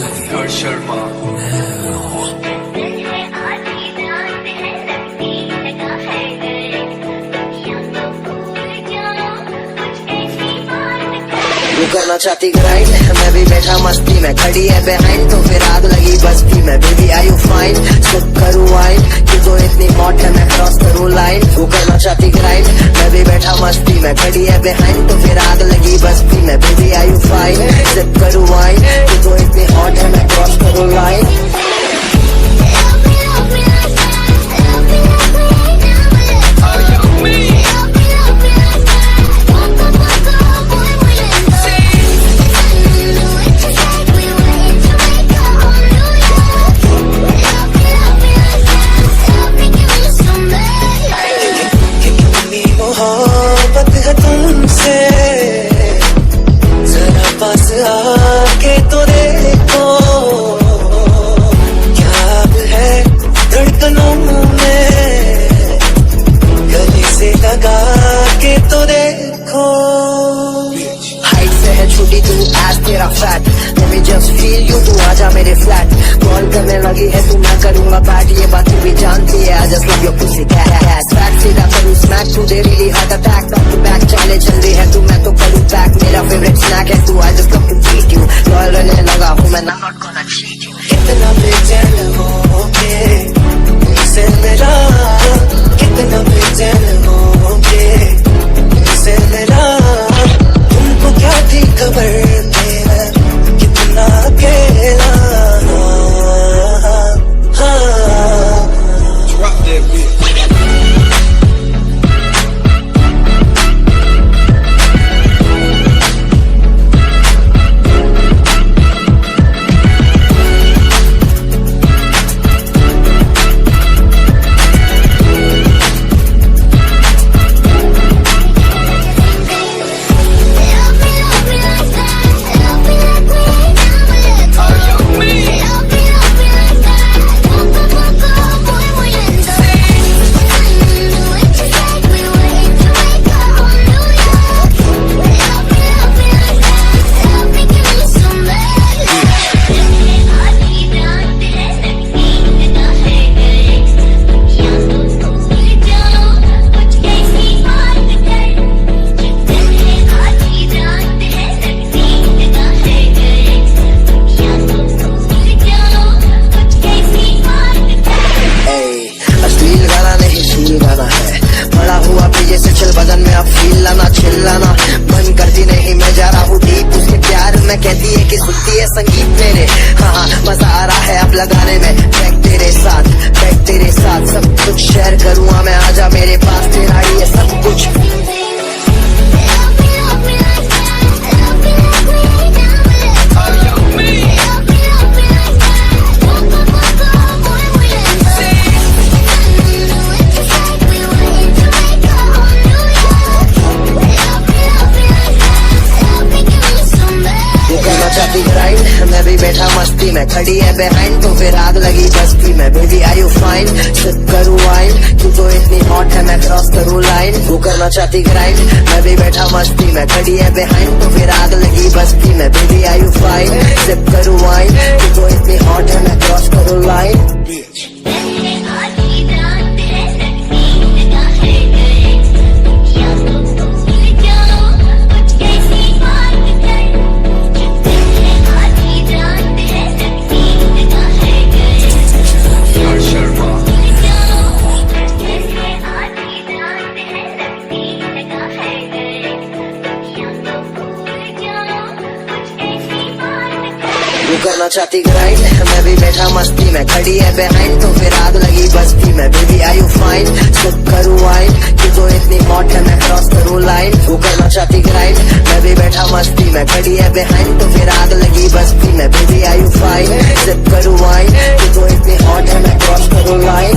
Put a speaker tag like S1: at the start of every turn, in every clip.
S1: तू करना चाहती ग्राइंड, मैं भी बैठा मस्ती में, खड़ी है बिहाइंड तो फिर आग लगी बस्ती में। Baby are you fine, sip करूँ वाइन, तू तो इतनी हॉट है मैं क्रॉस करूँ लाइन। तू करना चाहती ग्राइंड, मैं भी बैठा मस्ती में, खड़ी है बिहाइंड तो फिर आग लगी बस्ती में। Baby are you fine, sip करूँ वाइन, तू तो इतनी हॉट है मैं क्रॉस करूँ लाइन। तुमसे जरा पास आके तो देखो, क्या है धड़कनों में, गले से लगा के तो देखो। हाइट से है छोटी तू, एज तेरा fat, let me just feel you, तू आजा मेरे फ्लैट। कॉल करने लगी है तू, मैं करूँगा बैट, ये बात तू भी जानती है। I just love your pussy cat, back सीधा करूँ स्मैक, तू दे really hot attack, back to back चाले चल रही है तू, मैं तो करूँ बैक। मेरा फेवरेट स्नैक है तू, I just love to treat you, loyal रहने लगा हूँ मैं, not gonna cheat you। कितना बेचैन होके तुमसे मिला, कितना बेचैन होके तुमसे मिला, तुमको क्या थी खबर मेरा कितना अकेला। Drop that bitch। मन करती नहीं मैं जा रहा हूँ डीप, उसके प्यार में कहती है कि सुनती है संगीत मेरे। हाँ मजा आ रहा है अब लगाने में, बैग तेरे साथ सब कुछ शेयर करूँगा मैं, आजा मेरे पास, तेरा ही है सब कुछ। मैं भी बैठा मस्ती में, खड़ी है बिहाइंड तो फिर आग लगी बस्ती में। Baby are you fine, sip करूँ वाइन, तू तो इतनी हॉट है मैं क्रॉस करूँ लाइन। तू करना चाहती ग्राइंड, मैं भी बैठा मस्ती में, खड़ी है बिहाइंड तो फिर आग लगी बस्ती में। Baby are you fine, sip करूँ वाइन, तू तो इतनी हॉट है मैं क्रॉस करूँ लाइन। तू करना चाहती ग्राइंड, मैं भी बैठा मस्ती में, खड़ी है बिहाइंड तो फिर आग लगी बस्ती में। Baby are you fine, sip करूँ वाइन, तू तो इतनी हॉट है मैं क्रॉस करूँ लाइन। तू करना चाहती ग्राइंड, मैं भी बैठा मस्ती में, खड़ी है बिहाइंड तो फिर आग लगी बस्ती में। Baby are you fine, sip करूँ वाइन, तू तो इतनी हॉट है मैं क्रॉस करूँ लाइन।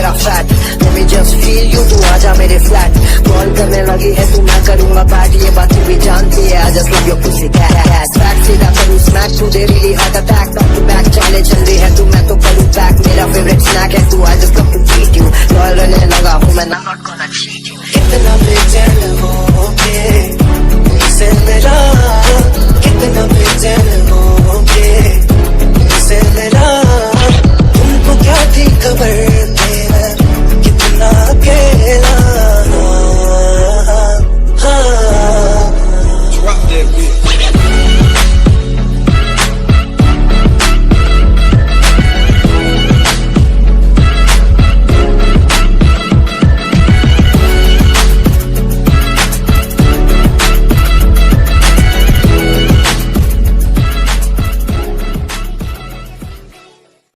S2: तेरा fat let me just feel you तू आजा मेरे फ्लैट कॉल करने लगी है तू मैं करूँगा बैट ये बात तू भी जानती है I just love your pussy cat back सीधा करूँ स्मैक तू दे really heart attack back to back चाले चल रही है तू मैं तो करूँ बैक मेरा favorite snack है तू I just love to treat you loyal रहने लगा हूँ मैं not gonna cheat you
S1: इतना बेचैन हो